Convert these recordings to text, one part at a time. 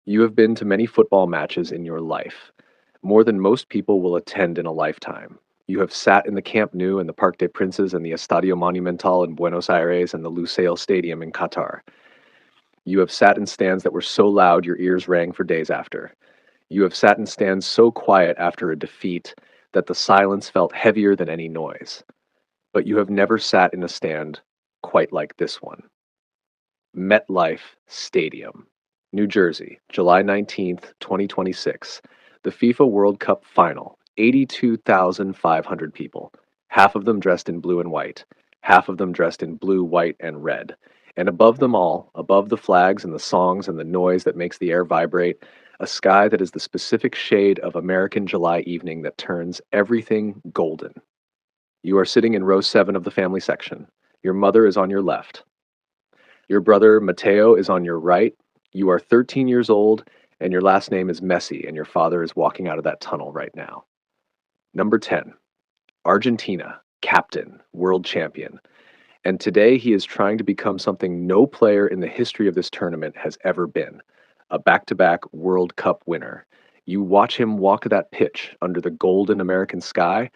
You have been to many football matches in your life, more than most people will attend in a lifetime. You have sat in the Camp Nou and the Parc des Princes and the Estadio Monumental in Buenos Aires and the Lusail Stadium in Qatar. You have sat in stands that were so loud your ears rang for days after. You have sat in stands so quiet after a defeat that the silence felt heavier than any noise. But you have never sat in a stand quite like this one. MetLife Stadium, New Jersey, July 19th, 2026. The FIFA World Cup Final. 82,500 people, half of them dressed in blue and white, half of them dressed in blue, white, and red. And above them all, above the flags and the songs and the noise that makes the air vibrate, a sky that is the specific shade of American July evening that turns everything golden. You are sitting in row 7 of the family section. Your mother is on your left. Your brother Mateo is on your right. You are 13 years old, and your last name is Messi, and your father is walking out of that tunnel right now. Number 10, Argentina, captain, world champion. And today he is trying to become something no player in the history of this tournament has ever been, a back to back World Cup winner. You watch him walk that pitch under the golden American sky,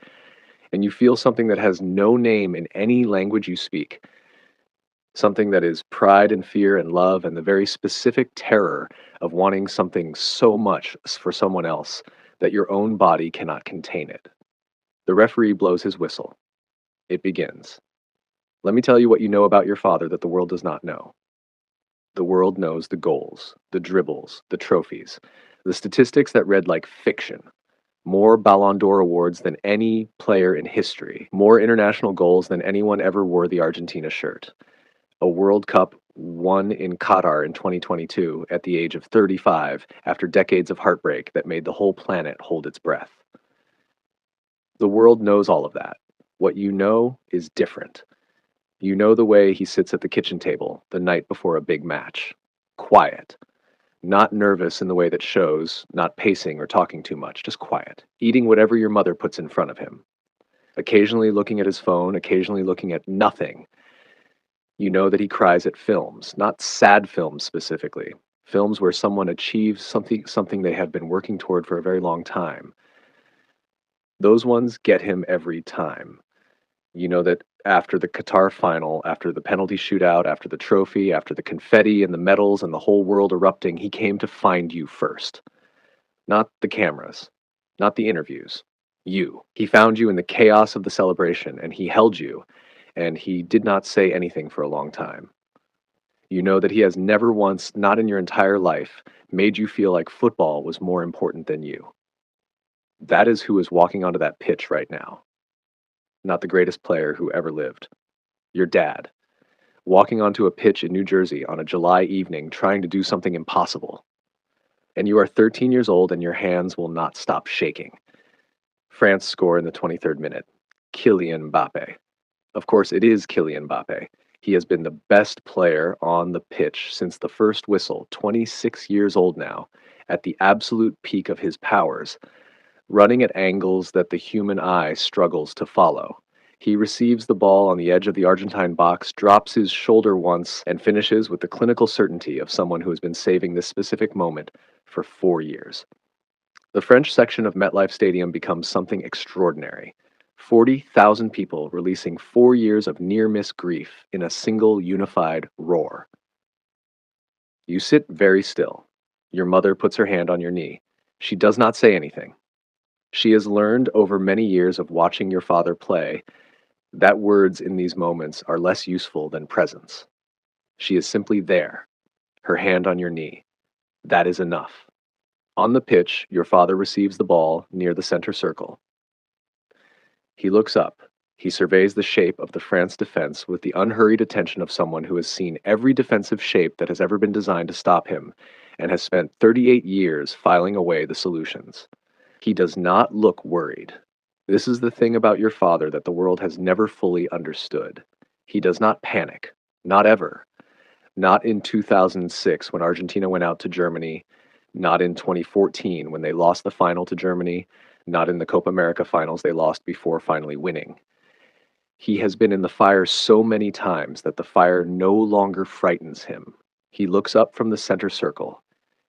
and you feel something that has no name in any language you speak. Something that is pride and fear and love and the very specific terror of wanting something so much for someone else that your own body cannot contain it. The referee blows his whistle. It begins. Let me tell you what you know about your father that the world does not know. The world knows the goals, the dribbles, the trophies, the statistics that read like fiction. More Ballon d'Or awards than any player in history, more international goals than anyone ever wore the Argentina shirt. A World Cup won in Qatar in 2022 at the age of 35 after decades of heartbreak that made the whole planet hold its breath. The world knows all of that. What you know is different. You know the way he sits at the kitchen table the night before a big match. Quiet. Not nervous in the way that shows, not pacing or talking too much, just quiet. Eating whatever your mother puts in front of him. Occasionally looking at his phone, occasionally looking at nothing. You know that he cries at films, not sad films specifically. Films where someone achieves something they have been working toward for a very long time. Those ones get him every time. You know that after the Qatar final, after the penalty shootout, after the trophy, after the confetti and the medals and the whole world erupting, he came to find you first. Not the cameras, not the interviews. You. He found you in the chaos of the celebration, and he held you, and he did not say anything for a long time. You know that he has never once, not in your entire life, made you feel like football was more important than you. That is who is walking onto that pitch right now. Not the greatest player who ever lived. Your dad, walking onto a pitch in New Jersey on a July evening trying to do something impossible. And you are 13 years old and your hands will not stop shaking. France score in the 23rd minute. Kylian Mbappe. Of course, it is Kylian Mbappe. He has been the best player on the pitch since the first whistle, 26 years old now, at the absolute peak of his powers, running at angles that the human eye struggles to follow. He receives the ball on the edge of the Argentine box, drops his shoulder once, and finishes with the clinical certainty of someone who has been saving this specific moment for 4 years. The French section of MetLife Stadium becomes something extraordinary. 40,000 people releasing 4 years of near-miss grief in a single unified roar. You sit very still. Your mother puts her hand on your knee. She does not say anything. She has learned over many years of watching your father play that words in these moments are less useful than presence. She is simply there, her hand on your knee. That is enough. On the pitch, your father receives the ball near the center circle. He looks up. He surveys the shape of the France defense with the unhurried attention of someone who has seen every defensive shape that has ever been designed to stop him and has spent 38 years filing away the solutions. He does not look worried. This is the thing about your father that the world has never fully understood. He does not panic. Not ever. Not in 2006 when Argentina went out to Germany. Not in 2014 when they lost the final to Germany. Not in the Copa America finals they lost before finally winning. He has been in the fire so many times that the fire no longer frightens him. He looks up from the center circle.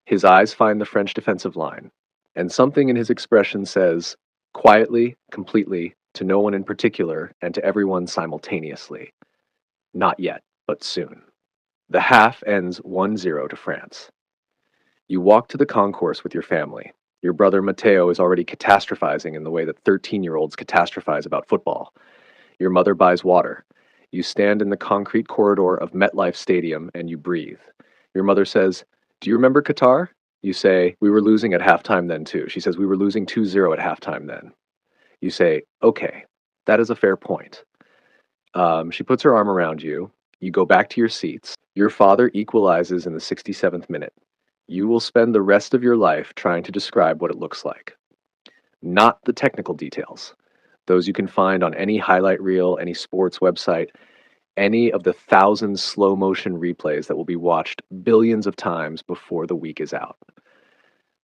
His eyes find the French defensive line, and something in his expression says, quietly, completely, to no one in particular, and to everyone simultaneously, not yet, but soon. The half ends 1-0 to France. You walk to the concourse with your family. Your brother Matteo is already catastrophizing in the way that 13-year-olds catastrophize about football. Your mother buys water. You stand in the concrete corridor of MetLife Stadium and you breathe. Your mother says, "Do you remember Qatar?" You say, "We were losing at halftime then, too." She says, "We were losing 2-0 at halftime then." You say, "Okay, that is a fair point." She puts her arm around you. You go back to your seats. Your father equalizes in the 67th minute. You will spend the rest of your life trying to describe what it looks like. Not the technical details. Those you can find on any highlight reel, any sports website, any of the thousands slow motion replays that will be watched billions of times before the week is out.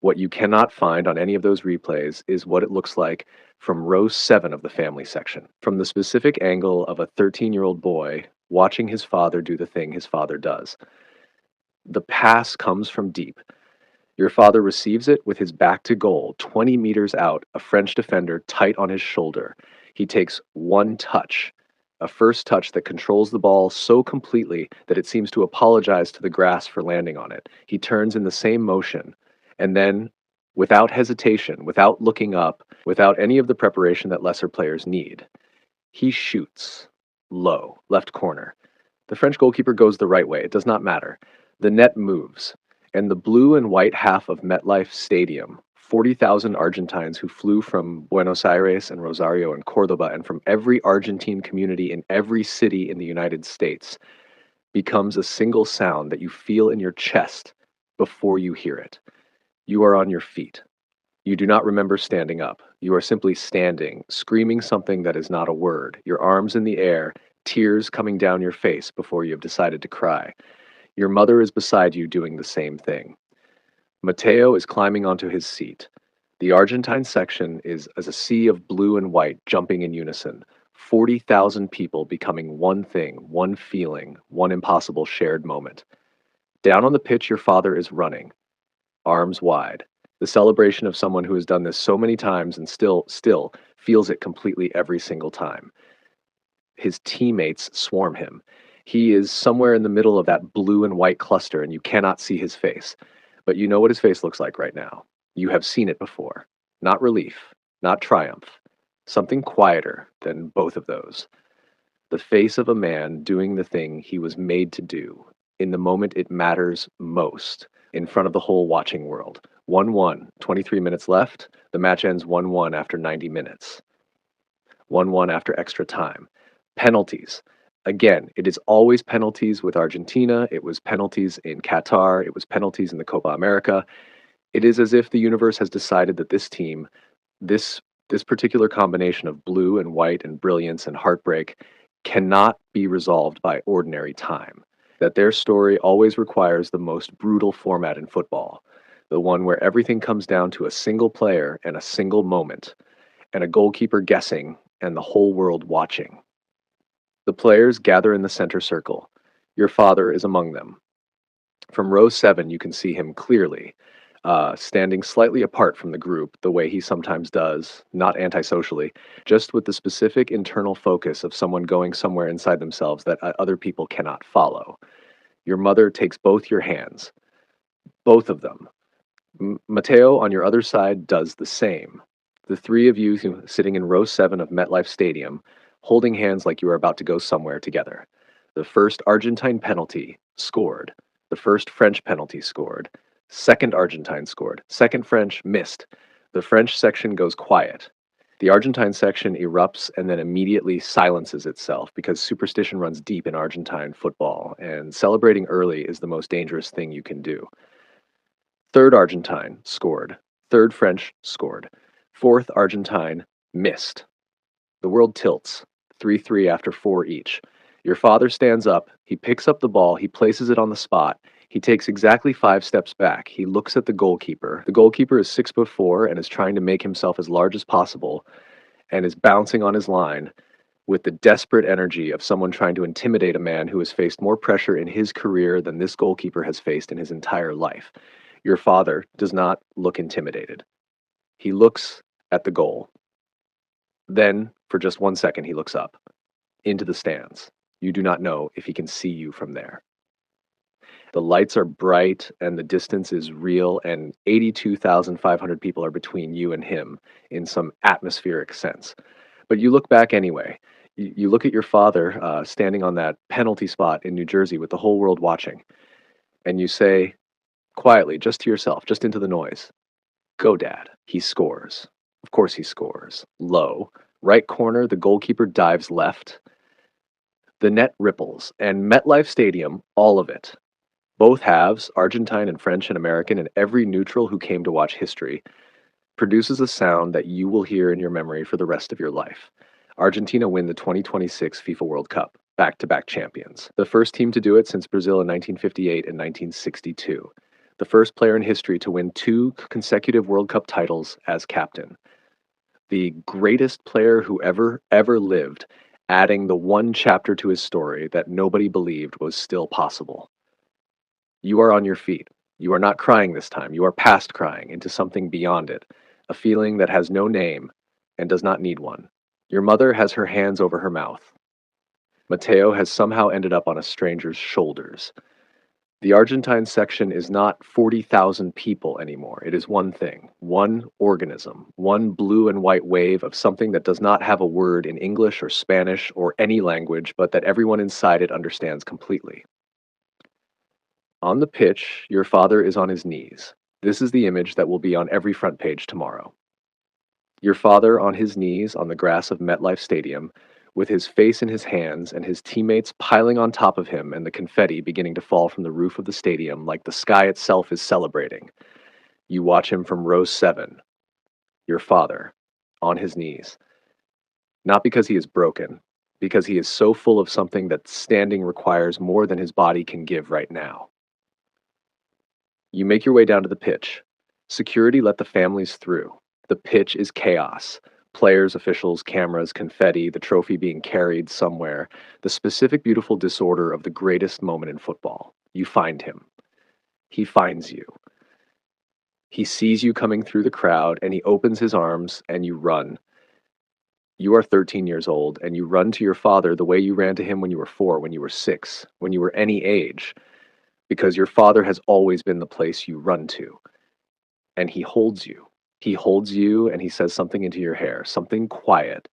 What you cannot find on any of those replays is what it looks like from row 7 of the family section, from the specific angle of a 13-year-old boy watching his father do the thing his father does. The pass comes from deep. Your father receives it with his back to goal, 20 meters out, a French defender tight on his shoulder. He takes one touch, a first touch that controls the ball so completely that it seems to apologize to the grass for landing on it. He turns in the same motion, and then, without hesitation, without looking up, without any of the preparation that lesser players need, he shoots low, left corner. The French goalkeeper goes the right way. It does not matter. The net moves, and the blue and white half of MetLife Stadium, 40,000 Argentines who flew from Buenos Aires and Rosario and Cordoba and from every Argentine community in every city in the United States, becomes a single sound that you feel in your chest before you hear it. You are on your feet. You do not remember standing up. You are simply standing, screaming something that is not a word, your arms in the air, tears coming down your face before you have decided to cry. Your mother is beside you doing the same thing. Matteo is climbing onto his seat. The Argentine section is as a sea of blue and white jumping in unison. 40,000 people becoming one thing, one feeling, one impossible shared moment. Down on the pitch, your father is running, arms wide. The celebration of someone who has done this so many times and still feels it completely every single time. His teammates swarm him. He is somewhere in the middle of that blue and white cluster, and you cannot see his face. But you know what his face looks like right now. You have seen it before. Not relief, not triumph. Something quieter than both of those. The face of a man doing the thing he was made to do, in the moment it matters most, in front of the whole watching world. 1-1, 23 minutes left. The match ends 1-1 after 90 minutes. 1-1 after extra time. Penalties. Again, it is always penalties with Argentina. It was penalties in Qatar. It was penalties in the Copa America. It is as if the universe has decided that this team, this this particular combination of blue and white and brilliance and heartbreak cannot be resolved by ordinary time. That their story always requires the most brutal format in football, the one where everything comes down to a single player and a single moment, and a goalkeeper guessing and the whole world watching. The players gather in the center circle. Your father is among them. From row 7, you can see him clearly, standing slightly apart from the group, the way he sometimes does, not antisocially, just with the specific internal focus of someone going somewhere inside themselves that other people cannot follow. Your mother takes both your hands, both of them. Matteo, on your other side, does the same. The three of you sitting in row 7 of MetLife Stadium, holding hands like you are about to go somewhere together. The first Argentine penalty scored. The first French penalty scored. Second Argentine scored. Second French missed. The French section goes quiet. The Argentine section erupts and then immediately silences itself because superstition runs deep in Argentine football, and celebrating early is the most dangerous thing you can do. Third Argentine scored. Third French scored. Fourth Argentine missed. The world tilts. 3-3 after 4 each. Your father stands up. He picks up the ball. He places it on the spot. He takes exactly 5 steps back. He looks at the goalkeeper. The goalkeeper is 6'4" and is trying to make himself as large as possible and is bouncing on his line with the desperate energy of someone trying to intimidate a man who has faced more pressure in his career than this goalkeeper has faced in his entire life. Your father does not look intimidated. He looks at the goal. Then, for just 1 second, he looks up into the stands. You do not know if he can see you from there. The lights are bright and the distance is real, and 82,500 people are between you and him in some atmospheric sense. But you look back anyway. You look at your father standing on that penalty spot in New Jersey with the whole world watching, and you say quietly, just to yourself, just into the noise, "Go, Dad." He scores. Of course, he scores. Low. Right corner, the goalkeeper dives left. The net ripples, and MetLife Stadium, all of it, both halves, Argentine and French and American, and every neutral who came to watch history, produces a sound that you will hear in your memory for the rest of your life. Argentina win the 2026 FIFA World Cup, back to back champions. The first team to do it since Brazil in 1958 and 1962. The first player in history to win two consecutive World Cup titles as captain. The greatest player who ever lived, adding the one chapter to his story that nobody believed was still possible. You are on your feet. You are not crying this time. You are past crying into something beyond it, a feeling that has no name and does not need one. Your mother has her hands over her mouth. Mateo has somehow ended up on a stranger's shoulders. The Argentine section is not 40,000 people anymore. It is one thing, one organism, one blue and white wave of something that does not have a word in English or Spanish or any language, but that everyone inside it understands completely. On the pitch, your father is on his knees. This is the image that will be on every front page tomorrow. Your father on his knees on the grass of MetLife Stadium, with his face in his hands and his teammates piling on top of him and the confetti beginning to fall from the roof of the stadium like the sky itself is celebrating. You watch him from row 7, your father, on his knees. Not because he is broken, because he is so full of something that standing requires more than his body can give right now. You make your way down to the pitch. Security let the families through. The pitch is chaos. Players, officials, cameras, confetti, the trophy being carried somewhere. The specific beautiful disorder of the greatest moment in football. You find him. He finds you. He sees you coming through the crowd and he opens his arms and you run. You are 13 years old and you run to your father the way you ran to him when you were 4, when you were 6, when you were any age, because your father has always been the place you run to. And he holds you. He holds you and he says something into your hair, something quiet,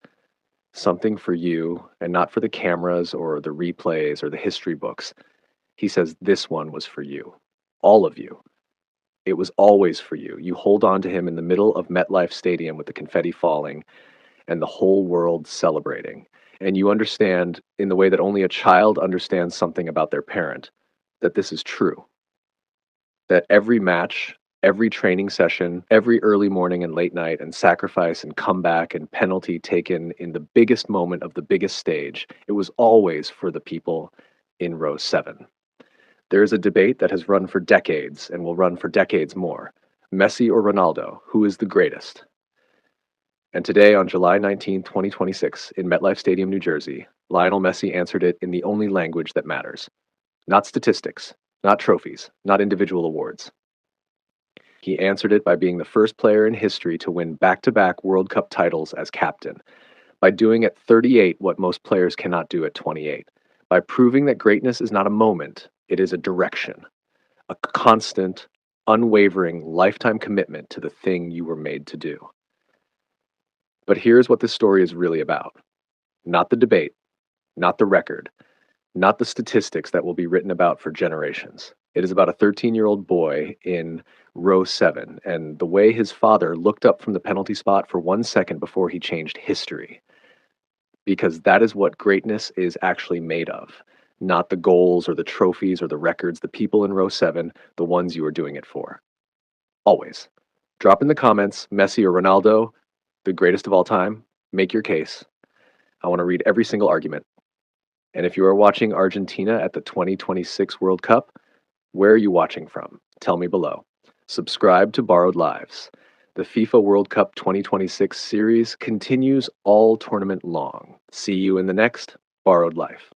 something for you and not for the cameras or the replays or the history books. He says, "This one was for you, all of you. It was always for you." You hold on to him in the middle of MetLife Stadium with the confetti falling and the whole world celebrating. And you understand, in the way that only a child understands something about their parent, that this is true. That every match, every training session, every early morning and late night and sacrifice and comeback and penalty taken in the biggest moment of the biggest stage, it was always for the people in row 7. There is a debate that has run for decades and will run for decades more. Messi or Ronaldo, who is the greatest? And today, on July 19, 2026, in MetLife Stadium, New Jersey, Lionel Messi answered it in the only language that matters. Not statistics, not trophies, not individual awards. He answered it by being the first player in history to win back-to-back World Cup titles as captain, by doing at 38 what most players cannot do at 28, by proving that greatness is not a moment, it is a direction, a constant, unwavering, lifetime commitment to the thing you were made to do. But here's what this story is really about. Not the debate, not the record, not the statistics that will be written about for generations. It is about a 13-year-old boy in row 7 and the way his father looked up from the penalty spot for 1 second before he changed history. Because that is what greatness is actually made of. Not the goals or the trophies or the records, the people in row 7, the ones you are doing it for. Always. Drop in the comments, Messi or Ronaldo, the greatest of all time. Make your case. I want to read every single argument. And if you are watching Argentina at the 2026 World Cup, where are you watching from? Tell me below. Subscribe to Borrowed Lives. The FIFA World Cup 2026 series continues all tournament long. See you in the next Borrowed Life.